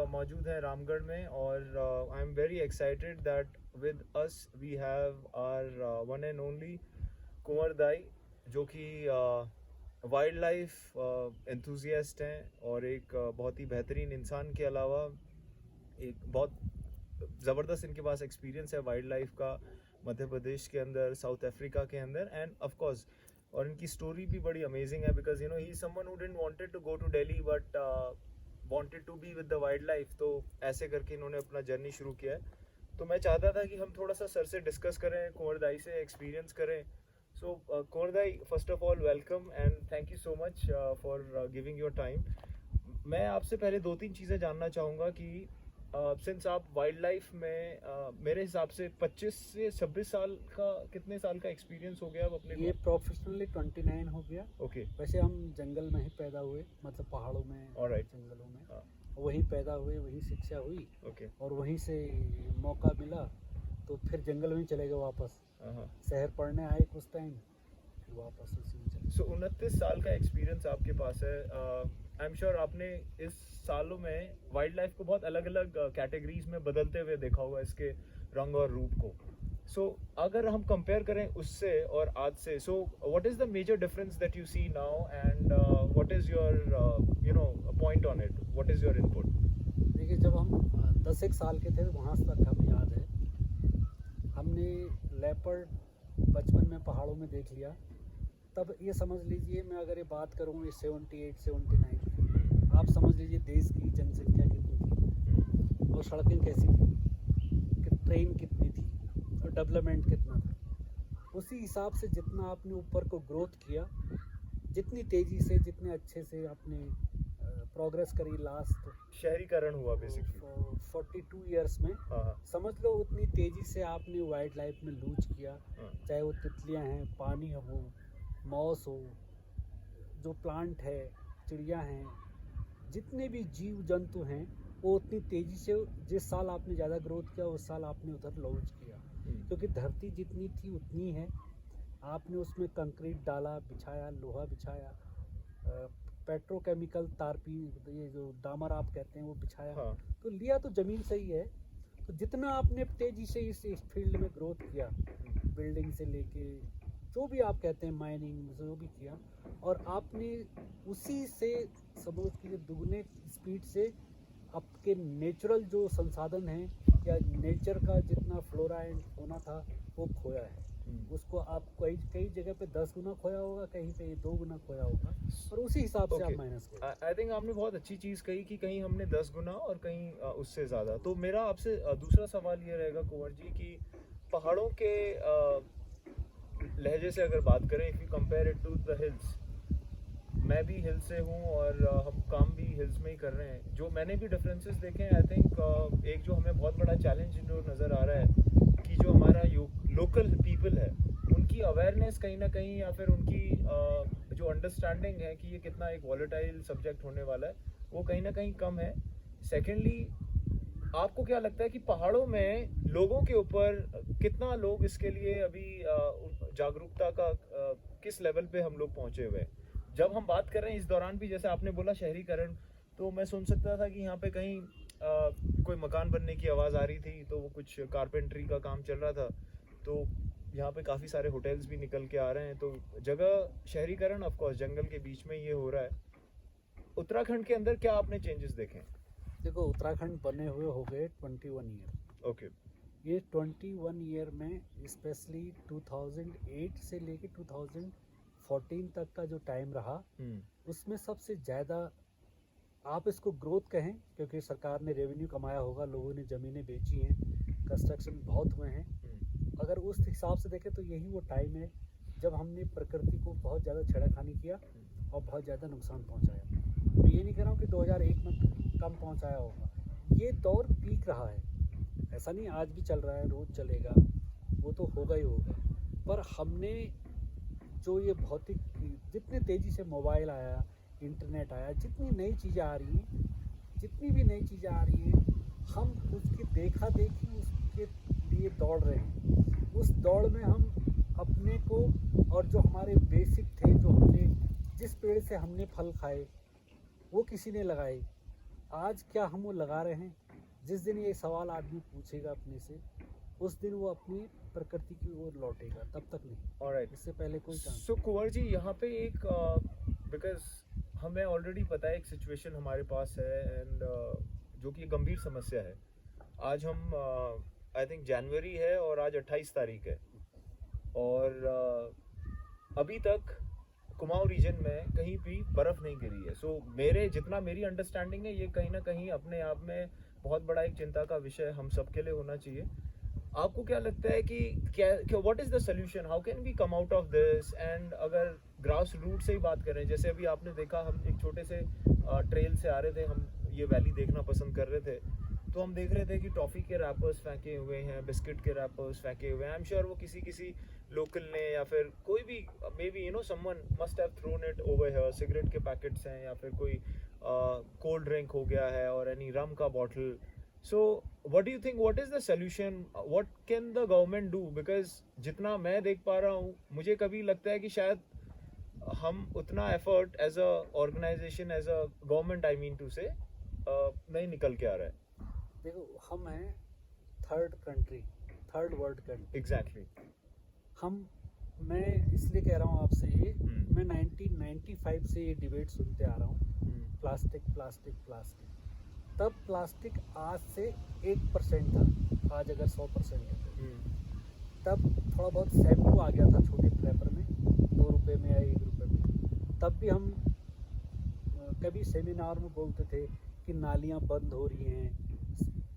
मौजूद हैं रामगढ़ में और I am very excited that with us we have our one and only Kunwar Dai, जो कि वाइल्ड लाइफ एंथुजियास्ट हैं और एक बहुत ही बेहतरीन इंसान के अलावा एक बहुत ज़बरदस्त इनके पास एक्सपीरियंस है वाइल्ड लाइफ का, मध्य प्रदेश के अंदर, साउथ अफ्रीका के अंदर, एंड ऑफ कोर्स और इनकी स्टोरी भी बड़ी अमेजिंग है because you know he someone who didn't wanted to go to Delhi but wanted to be with the wild life. तो ऐसे करके इन्होंने अपना जर्नी शुरू किया है। तो मैं चाहता था कि हम थोड़ा सा सर से डिस्कस करें, कुंवर दाई से एक्सपीरियंस करें। So Kunwar Dai, first of all welcome and thank you so much for giving your time. मैं आपसे पहले 2-3 चीज़ें जानना चाहूँगा कि सिंस आप वाइल्ड लाइफ में मेरे हिसाब से 25 से 26 साल का, कितने साल का एक्सपीरियंस हो गया अब अपने ये प्रोफेशनली 29 हो गया। ओके। वैसे हम जंगल में ही पैदा हुए, मतलब पहाड़ों में, ऑलराइट। जंगलों में हाँ। वहीं पैदा हुए, वहीं शिक्षा हुई ओके। और वहीं से मौका मिला तो फिर जंगल में चले गए वापस। शहर पढ़ने आए कुछ टाइम, फिर वापस उसी में चले। सो 29 साल का एक्सपीरियंस आपके पास है। आई एम श्योर आपने इस सालों में वाइल्ड लाइफ को बहुत अलग अलग कैटेगरीज में बदलते हुए देखा होगा, इसके रंग और रूप को। सो अगर हम कंपेयर करें उससे और आज से, so what is the major difference that you see now and what is your you know point on it, what is your input? देखिए, जब हम 10 साल के थे वहाँ तक हमें याद है, हमने लेपर्ड बचपन में पहाड़ों में देख लिया। तब ये समझ लीजिए, मैं अगर ये बात करूँ ये 78-79 की, आप समझ लीजिए देश की जनसंख्या कितनी थी और सड़कें कैसी थी, कि ट्रेन कितनी थी और डेवलपमेंट कितना था। उसी हिसाब से जितना आपने ऊपर को ग्रोथ किया, जितनी तेज़ी से, जितने अच्छे से आपने प्रोग्रेस करी, लास्ट शहरीकरण हुआ बेसिकली 42 ईयर्स में, समझ लो उतनी तेज़ी से आपने वाइल्ड लाइफ में लूज किया। चाहे वो तितलियाँ हैं, पानी हो, मॉस हो, जो प्लांट है, चिड़िया हैं, जितने भी जीव जंतु हैं, वो उतनी तेज़ी से, जिस साल आपने ज़्यादा ग्रोथ किया उस साल आपने उधर लॉन्च किया। क्योंकि धरती जितनी थी उतनी है, आपने उसमें कंक्रीट डाला, बिछाया, लोहा बिछाया, पेट्रोकेमिकल तारपी, ये जो डामर आप कहते हैं वो बिछाया। तो लिया तो ज़मीन सही है। तो जितना आपने तेज़ी से इस फील्ड में ग्रोथ किया, बिल्डिंग से लेके जो भी आप कहते हैं, माइनिंग, जो भी किया, और आपने उसी से समझ के दुगने स्पीड से आपके नेचुरल जो संसाधन हैं या नेचर का जितना फ्लोरा एंड फौना था वो खोया है। उसको आप कई जगह पे 10 गुना खोया होगा, कहीं पे 2 गुना खोया होगा, और उसी हिसाब से आप माइनस करो। आई थिंक आपने बहुत अच्छी चीज़ कही कि कहीं हमने 10 गुना और कहीं उससे ज़्यादा। तो मेरा आपसे दूसरा सवाल ये रहेगा कुंवर जी कि पहाड़ों के लहजे से अगर बात करें, if you compare it to the hills, मैं भी हिल्स से हूँ और हम काम भी हिल्स में ही कर रहे हैं। जो मैंने भी डिफरेंसेस देखे हैं, आई थिंक एक जो हमें बहुत बड़ा चैलेंज जो नज़र आ रहा है कि जो हमारा लोकल पीपल है, उनकी अवेयरनेस कहीं ना कहीं, या फिर उनकी जो अंडरस्टैंडिंग है कि ये कितना एक वॉलेटाइल सब्जेक्ट होने वाला है, वो कहीं ना कहीं कम है। सेकेंडली, आपको क्या लगता है कि पहाड़ों में लोगों के ऊपर कितना लोग इसके लिए अभी जागरूकता का किस लेवल पे हम लोग पहुँचे हुए हैं? जब हम बात कर रहे हैं इस दौरान भी, जैसे आपने बोला शहरीकरण, तो मैं सुन सकता था कि यहाँ पे कहीं कोई मकान बनने की आवाज़ आ रही थी, तो वो कुछ कारपेंट्री का काम चल रहा था, तो यहाँ पे काफ़ी सारे होटल्स भी निकल के आ रहे हैं। तो जगह शहरीकरण ऑफ कोर्स जंगल के बीच में ये हो रहा है। उत्तराखंड के अंदर क्या आपने चेंजेस देखे? देखो, उत्तराखंड बने हुए हो गए 21 ईयर। ओके। ये 21 ईयर में स्पेशली 2008 से लेके 2014 तक का जो टाइम रहा, उसमें सबसे ज़्यादा आप इसको ग्रोथ कहें, क्योंकि सरकार ने रेवेन्यू कमाया होगा, लोगों ने ज़मीनें बेची हैं, कंस्ट्रक्शन बहुत हुए हैं। अगर उस हिसाब से देखें तो यही वो टाइम है जब हमने प्रकृति को बहुत ज़्यादा छेड़खानी किया और बहुत ज़्यादा नुकसान पहुंचाया। मैं ये नहीं कह रहा हूँ कि 2001 में कम पहुंचाया होगा, ये दौर पीक रहा है, ऐसा नहीं आज भी चल रहा है, रोज़ चलेगा, वो तो होगा ही होगा। पर हमने जो ये भौतिक, जितने तेज़ी से मोबाइल आया, इंटरनेट आया, जितनी नई चीज़ें आ रही हैं, जितनी भी नई चीज़ें आ रही हैं, हम उसकी देखा देखी उसके लिए दौड़ रहे हैं। उस दौड़ में हम अपने को, और जो हमारे बेसिक थे, जो हमने जिस पेड़ से हमने फल खाए वो किसी ने लगाए, आज क्या हम वो लगा रहे हैं, जिस दिन ये सवाल आदमी पूछेगा अपने से, उस दिन वो अपनी प्रकृति की ओर लौटेगा, तब तक नहीं। ऑलराइट, इससे पहले कोई चांस सो कुंवर जी यहाँ पे एक बिकॉज हमें ऑलरेडी पता है एक सिचुएशन हमारे पास है एंड जो कि एक गंभीर समस्या है। आज हम आई थिंक जनवरी है और आज 28 तारीख है और अभी तक कुमाऊं रीजन में कहीं भी बर्फ़ नहीं गिरी है। सो मेरी अंडरस्टैंडिंग है ये कहीं ना कहीं अपने आप में बहुत बड़ा एक चिंता का विषय हम सबके लिए होना चाहिए। आपको क्या लगता है कि क्या what is the solution, how can we come out of this? And अगर ग्रास रूट से ही बात करें, जैसे अभी आपने देखा हम एक छोटे से ट्रेल से आ रहे थे, हम ये वैली देखना पसंद कर रहे थे, तो हम देख रहे थे कि टॉफ़ी के रैपर्स फेंके हुए हैं, बिस्किट के रैपर्स फेंके हुए हैं। आई एम श्योर वो किसी लोकल ने या फिर कोई भी may be someone must have thrown it over here. Cigarette के पैकेट्स हैं या फिर कोई कोल्ड ड्रिंक हो गया है और एनी रम का bottle. So what do you think, what is the solution, what can the government do? Because जितना मैं देख पा रहा हूँ मुझे कभी लगता है कि शायद हम उतना effort as a organization, as a government I mean to say नहीं निकल के आ रहा है। देखो, हम हैं थर्ड वर्ल्ड कंट्री। एग्जैक्टली। मैं इसलिए कह रहा हूँ आपसे ये, मैं 1995 से ये डिबेट सुनते आ रहा हूँ, प्लास्टिक प्लास्टिक प्लास्टिक। तब प्लास्टिक आज से 1% था, आज अगर 100% है। तब थोड़ा बहुत शैम्पू आ गया था छोटे रैपर में, 2 रुपये में या 1 रुपये में। तब भी हम कभी सेमिनार में बोलते थे कि नालियाँ बंद हो रही हैं,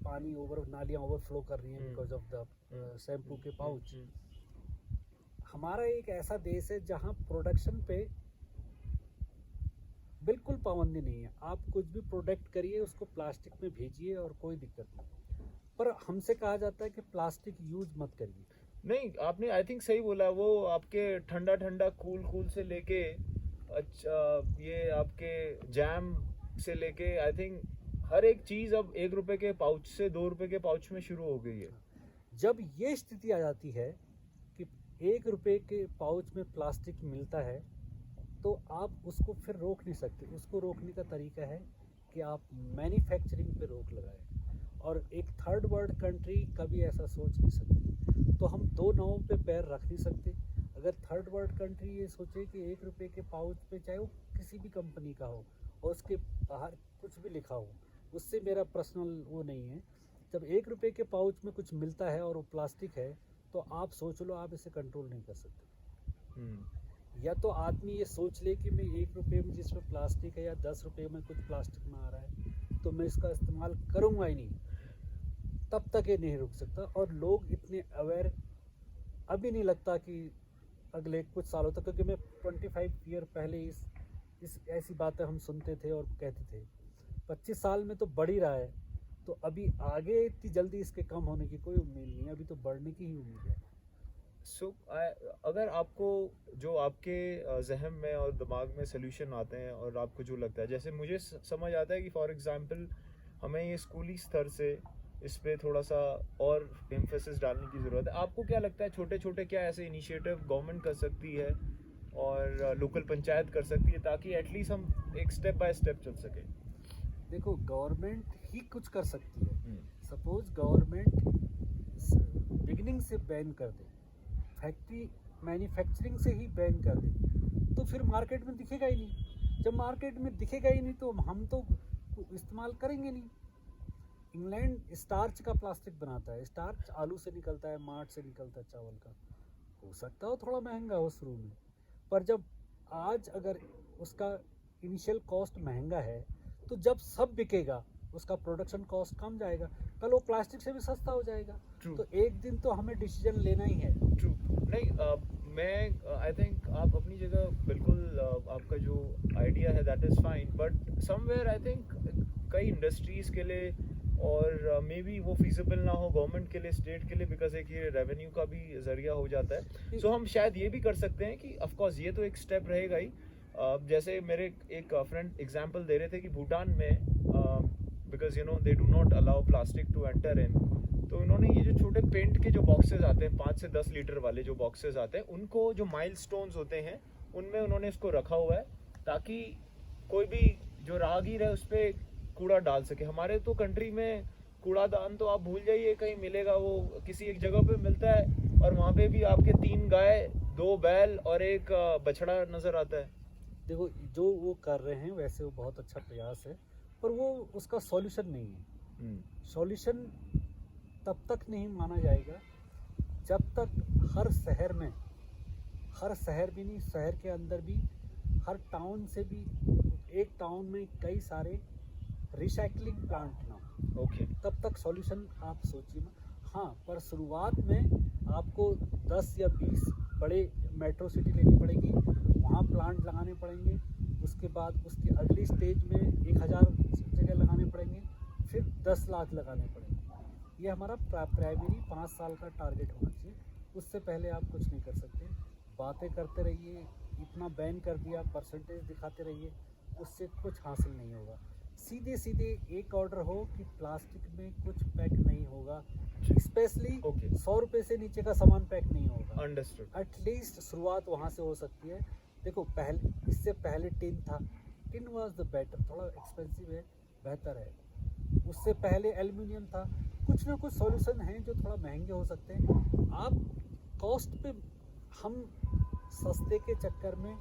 नालियाँ ओवरफ्लो कर रही हैं बिकॉज ऑफ द शैम्पू के पाउच। हमारा एक ऐसा देश है जहाँ प्रोडक्शन पे बिल्कुल पाबंदी नहीं है। आप कुछ भी प्रोडक्ट करिए, उसको प्लास्टिक में भेजिए और कोई दिक्कत नहीं। पर हमसे कहा जाता है कि प्लास्टिक यूज मत करिए। नहीं, आपने आई थिंक सही बोला। वो आपके ठंडा ठंडा कूल से लेके अच्छा ये आपके जैम से लेके आई थिंक हर एक चीज़ अब 1 रुपए के पाउच से 2 रुपए के पाउच में शुरू हो गई है। जब ये स्थिति आ जाती है कि 1 रुपए के पाउच में प्लास्टिक मिलता है, तो आप उसको फिर रोक नहीं सकते। उसको रोकने का तरीका है कि आप मैन्युफैक्चरिंग पे रोक लगाएं। और एक थर्ड वर्ल्ड कंट्री कभी ऐसा सोच नहीं सकती। तो हम 2 नावों पे पैर रख नहीं सकते। अगर थर्ड वर्ल्ड कंट्री ये सोचे कि 1 रुपए के पाउच पे, चाहे वो किसी भी कंपनी का हो और उसके बाहर कुछ भी लिखा हो, उससे मेरा पर्सनल वो नहीं है। जब 1 रुपए के पाउच में कुछ मिलता है और वो प्लास्टिक है, तो आप सोच लो, आप इसे कंट्रोल नहीं कर सकते। या तो आदमी ये सोच ले कि मैं 1 रुपए में जिसमें प्लास्टिक है या 10 रुपए में कुछ प्लास्टिक में आ रहा है, तो मैं इसका इस्तेमाल करूँगा ही नहीं, तब तक ये नहीं रुक सकता। और लोग इतने अवेयर अभी नहीं लगता कि अगले कुछ सालों तक, क्योंकि मैं 25 ईयर पहले इस ऐसी बातें हम सुनते थे और कहते थे। 25 साल में तो बढ़ ही रहा है, तो अभी आगे इतनी जल्दी इसके कम होने की कोई उम्मीद नहीं है, अभी तो बढ़ने की ही उम्मीद है। अगर आपको जो आपके जहन में और दिमाग में सोल्यूशन आते हैं और आपको जो लगता है, जैसे मुझे समझ आता है कि फॉर एग्जांपल हमें ये स्कूली स्तर से इस पे थोड़ा सा और एम्फेसिस डालने की ज़रूरत है। आपको क्या लगता है छोटे छोटे क्या ऐसे इनिशिएटिव गवर्नमेंट कर सकती है और लोकल पंचायत कर सकती है ताकि एटलीस्ट हम एक स्टेप बाय स्टेप चल सके? देखो, गवर्नमेंट ही कुछ कर सकती है। सपोज गवर्नमेंट बिगिनिंग से बैन कर दे, फैक्ट्री मैन्युफैक्चरिंग से ही बैन कर दे, तो फिर मार्केट में दिखेगा ही नहीं। जब मार्केट में दिखेगा ही नहीं तो हम तो इस्तेमाल करेंगे नहीं। इंग्लैंड स्टार्च का प्लास्टिक बनाता है। स्टार्च आलू से निकलता है, मार्ट से निकलता है, चावल का। हो सकता है थोड़ा महंगा हो शुरू में, पर जब आज अगर उसका इनिशियल कॉस्ट महंगा है, तो जब सब बिकेगा उसका प्रोडक्शन कॉस्ट कम जाएगा, कल वो प्लास्टिक से भी सस्ता हो जाएगा। True. तो एक दिन तो हमें डिसीजन लेना ही है। ट्रू। नहीं, मैं आई थिंक आप अपनी जगह बिल्कुल आपका जो आइडिया है that is fine, but somewhere I think कई इंडस्ट्रीज़ के लिए और मे बी वो फिजिबल ना हो गवर्नमेंट के लिए, स्टेट के लिए, बिकॉज एक ये रेवेन्यू का भी जरिया हो जाता है। सो हम शायद ये भी कर सकते हैं कि ऑफ कोर्स ये तो एक स्टेप रहेगा ही। जैसे मेरे एक फ्रेंड एग्जांपल दे रहे थे कि भूटान में because they do not allow plastic to enter in, तो उन्होंने ये जो छोटे पेंट के जो बॉक्सेस आते हैं 5 से 10 लीटर वाले जो बॉक्सेस आते हैं, उनको जो माइलस्टोन्स होते हैं उनमें उन्होंने इसको रखा हुआ है ताकि कोई भी जो राहगीर है उस पर कूड़ा डाल सके। हमारे तो कंट्री में कूड़ादान तो आप भूल जाइए, कहीं मिलेगा, वो किसी एक जगह पे मिलता है और वहाँ पे भी आपके 3 गाय, 2 बैल और एक बछड़ा नजर आता है। देखो जो वो कर रहे हैं वैसे वो बहुत अच्छा प्रयास है, पर वो उसका सॉल्यूशन नहीं है। सॉल्यूशन तब तक नहीं माना जाएगा जब तक हर शहर में, हर शहर भी नहीं, शहर के अंदर भी, हर टाउन से भी, एक टाउन में कई सारे रिसाइकलिंग प्लांट ना हो, ओके। तब तक सॉल्यूशन आप सोचिए ना। हाँ, पर शुरुआत में आपको 10 या 20 बड़े मेट्रो सिटी लेनी पड़ेगी, वहाँ प्लांट लगाने पड़ेंगे, उसके बाद उसकी अगली स्टेज में 1000 जगह लगाने पड़ेंगे, फिर 10 लाख लगाने पड़ेंगे। ये हमारा प्राइमरी 5 साल का टारगेट होना चाहिए, उससे पहले आप कुछ नहीं कर सकते। बातें करते रहिए, इतना बैन कर दिया, परसेंटेज दिखाते रहिए, उससे कुछ हासिल नहीं होगा। सीधे सीधे एक ऑर्डर हो कि प्लास्टिक में कुछ पैक नहीं होगा, स्पेशली Okay. 100 रुपये से नीचे का सामान पैक नहीं होगा। अंडरस्टूड। एटलीस्ट शुरुआत वहाँ से हो सकती है। देखो पहले, इससे पहले टिन था, टिन वाज द बेटर, थोड़ा एक्सपेंसिव है, बेहतर है। उससे पहले एल्युमिनियम था। कुछ ना कुछ सॉल्यूशन हैं जो थोड़ा महंगे हो सकते हैं। आप कॉस्ट पे, हम सस्ते के चक्कर में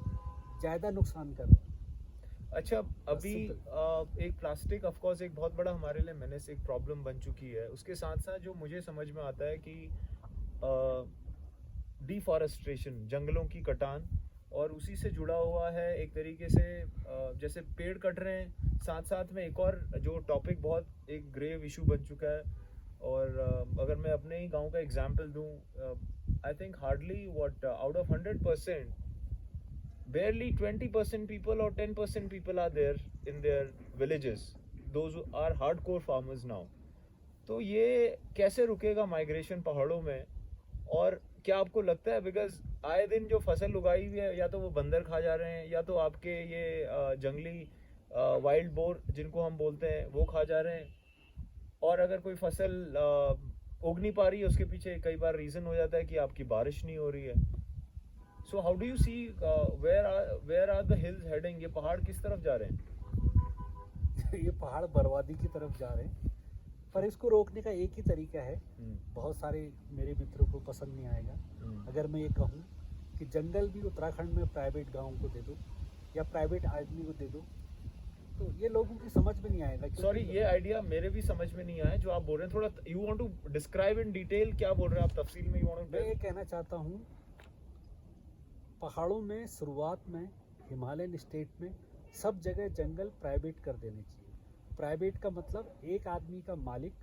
ज़्यादा नुकसान कर रहे हैं। अच्छा, अभी Simple. एक प्लास्टिक ऑफ कोर्स एक बहुत बड़ा हमारे लिए मेनेस, एक प्रॉब्लम बन चुकी है। उसके साथ साथ जो मुझे समझ में आता है कि डिफॉरेस्टेशन, जंगलों की कटान, और उसी से जुड़ा हुआ है एक तरीके से जैसे पेड़ कट रहे हैं, साथ साथ में एक और जो टॉपिक बहुत एक ग्रेव इशू बन चुका है। और अगर मैं अपने ही गांव का एग्जांपल दूं, I think hardly what out of 100%, barely 20% people or 10% people are there in their villages, those who are hardcore farmers now. तो ये कैसे रुकेगा माइग्रेशन पहाड़ों में? और क्या आपको लगता है, बिकॉज आए दिन जो फसल उगाई हुई है, या तो वो बंदर खा जा रहे हैं, या तो आपके ये जंगली वाइल्ड बोर जिनको हम बोलते हैं वो खा जा रहे हैं, और अगर कोई फसल उग नहीं पा रही है, उसके पीछे कई बार रीज़न हो जाता है कि आपकी बारिश नहीं हो रही है। So how do you see where are the hills heading? ये पहाड़ किस तरफ जा रहे हैं? ये पहाड़ बर्बादी की तरफ जा रहे हैं, पर इसको रोकने का एक ही तरीका है। बहुत सारे मेरे मित्रों को पसंद नहीं आएगा अगर मैं ये कहूँ कि जंगल भी उत्तराखंड में प्राइवेट गाँव को दे दो या प्राइवेट आदमी को दे दो, तो ये लोगों की समझ में नहीं आएगा। सॉरी, ये आइडिया मेरे भी समझ में नहीं आया जो आप बोल रहे हैं। थोड़ा you want to describe in detail, क्या बोल रहे हैं आप तफसील में? मैं ये कहना चाहता हूँ, पहाड़ों में शुरुआत में, हिमालयन स्टेट में सब जगह जंगल प्राइवेट कर देने चाहिए। प्राइवेट का मतलब एक आदमी का मालिक,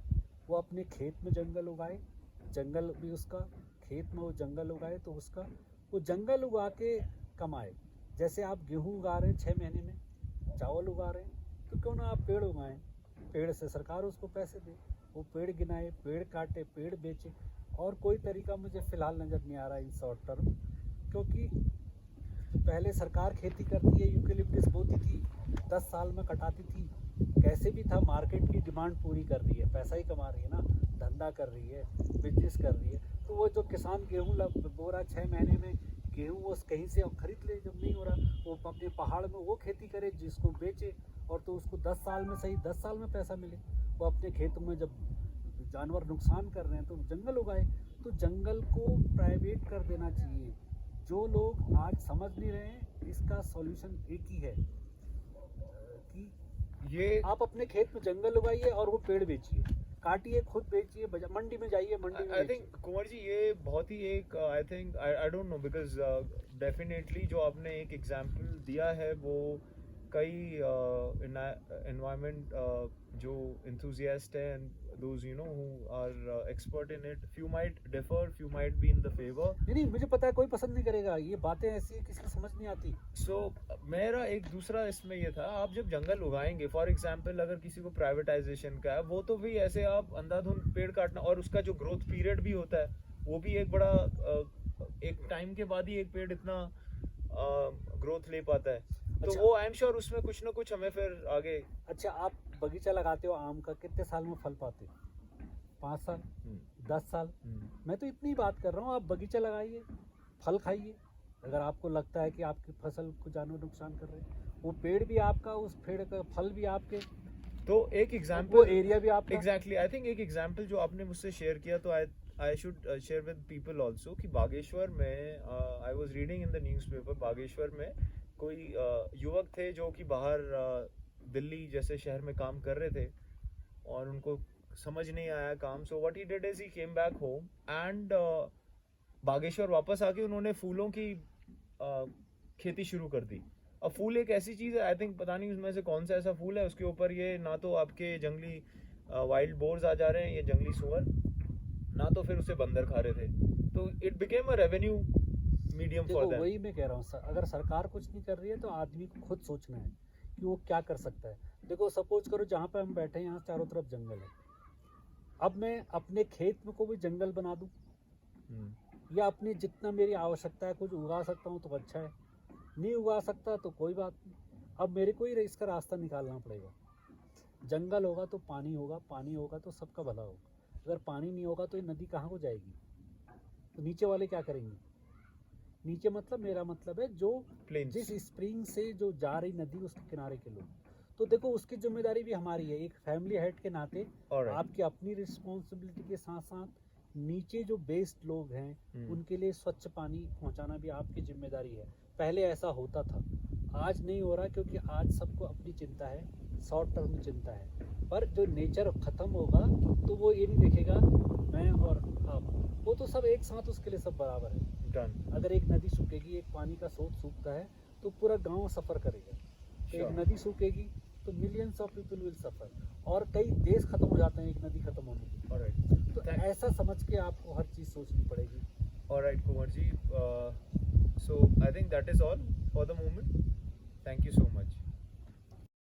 वो अपने खेत में जंगल उगाए, जंगल भी उसका, खेत में वो जंगल उगाए तो उसका, वो जंगल उगा के कमाए। जैसे आप गेहूँ उगा रहे हैं 6 महीने में, चावल उगा रहे हैं, तो क्यों ना आप पेड़ उगाएं, पेड़ से सरकार उसको पैसे दे, वो पेड़ गिनाए, पेड़ काटे, पेड़ बेचे। और कोई तरीका मुझे फ़िलहाल नज़र नहीं आ रहा इन शॉर्ट टर्म, क्योंकि पहले सरकार खेती करती है, यूकेलिप्टस बोती थी, 10 साल में कटाती थी, कैसे भी था, मार्केट की डिमांड पूरी कर रही है, पैसा ही कमा रही है ना, धंधा कर रही है, बिजनेस कर रही है। तो वो जो किसान गेहूँ बो रहा 6 महीने में, गेहूँ वो कहीं से खरीद ले, जब नहीं हो रहा वो अपने पहाड़ में वो खेती करे जिसको बेचे, और तो उसको 10 साल में, सही 10 साल में पैसा मिले। वो अपने खेतों में जब जानवर नुकसान कर रहे हैं तो जंगल उगाए। तो जंगल को प्राइवेट कर देना चाहिए। जो लोग आज समझ नहीं रहे हैं, इसका सॉल्यूशन एक ही है कि ये आप अपने खेत में जंगल उगाइए और वो पेड़ बेचिए, काटिए, खुद बेचिए, मंडी में जाइए, मंडी में आई थिंक कुंवर जी ये बहुत ही एक I think I don't know, because definitely जो आपने एक एग्जांपल दिया है वो कई एनवायरनमेंट जो enthusiast है and those you know who are expert in it, few might differ, few might be in the favor. नहीं, मुझे पता है कोई पसंद नहीं करेगा, ये बातें ऐसी है किसी की समझ नहीं आती। So मेरा एक दूसरा इसमें ये था, आप जब जंगल उगाएंगे, फॉर एग्जांपल अगर किसी को प्राइवेटाइजेशन का है, वो तो भी ऐसे आप अंधाधुंध पेड़ काटना, और उसका जो ग्रोथ पीरियड भी होता है वो भी एक बड़ा एक टाइम के बाद ही एक पेड़ इतना ग्रोथ ले पाता है। तो अच्छा। वो आई एम श्योर उसमें कुछ ना कुछ हमें फिर आगे। अच्छा, आप बगीचा लगाते हो आम का, कितने साल में फल पाते हो? 5 साल, 10 साल। मैं तो इतनी बात कर रहा हूँ, आप बगीचा लगाइए, फल खाइए। अगर आपको लगता है कि आपकी फसल को जानवर नुकसान कर रहे हैं, वो पेड़ भी आपका, उस पेड़ का फल भी आपके, तो एक वो एग्जांपल एरिया भी आपका एग्जैक्टली आई थिंक एक एग्जांपल जो आपने मुझसे शेयर किया तो I should share with people also कि बागेश्वर में I was reading in the newspaper Bageshwar में कोई युवक थे जो कि बाहर दिल्ली जैसे शहर में काम कर रहे थे और उनको समझ नहीं आया काम so what he did is he came back home and Bageshwar वापस आके उन्होंने फूलों की खेती शुरू कर दी अब फूल एक ऐसी चीज़ है आई थिंक पता नहीं उसमें से कौन सा ऐसा फूल है उसके ऊपर ये ना तो आपके जंगली वाइल्ड बोर्स आ जा रहे हैं ये जंगली सुअर ना तो फिर उसे बंदर खा रहे थे तो it became a revenue medium देखो फॉर देम वही मैं कह रहा हूँ अगर सरकार कुछ नहीं कर रही है तो आदमी को खुद सोचना है कि वो क्या कर सकता है। देखो सपोज करो जहाँ पे हम बैठे हैं यहाँ चारों तरफ जंगल है, अब मैं अपने खेत में को भी जंगल बना दूँ या अपनी जितना मेरी आवश्यकता है कुछ उगा सकता हूँ तो अच्छा है, नहीं उगा सकता तो कोई बात नहीं, अब मेरे को ही इसका रास्ता निकालना पड़ेगा। जंगल होगा तो पानी होगा, पानी होगा तो सबका भला होगा, अगर पानी नहीं होगा तो ये नदी कहाँ को जाएगी, तो नीचे वाले क्या करेंगे। नीचे मतलब मेरा मतलब है जो Plains. जिस स्प्रिंग से जो जा रही नदी उसके किनारे के लोग, तो देखो उसकी जिम्मेदारी भी हमारी है एक फैमिली हेड के नाते। Alright. आपकी अपनी रिस्पॉन्सिबिलिटी के साथ साथ नीचे जो बेस्ड लोग हैं उनके लिए स्वच्छ पानी पहुंचाना भी आपकी जिम्मेदारी है। पहले ऐसा होता था, आज नहीं हो रहा क्योंकि आज सबको अपनी चिंता है, शॉर्ट टर्म चिंता है, पर जो नेचर खत्म होगा तो वो ये नहीं देखेगा मैं और आप, वो तो सब एक साथ उसके लिए सब बराबर है। Done. अगर एक नदी सूखेगी, एक पानी का स्रोत सूखता है तो पूरा गांव सफ़र करेगा। तो Sure. एक नदी सूखेगी तो millions of people will suffer, और कई देश खत्म हो जाते हैं एक नदी खत्म होने की। Alright. तो ऐसा समझ के आपको हर चीज़ सोचनी पड़ेगी। Alright, Kumar ji. So I think that is all for the moment. Thank you so much.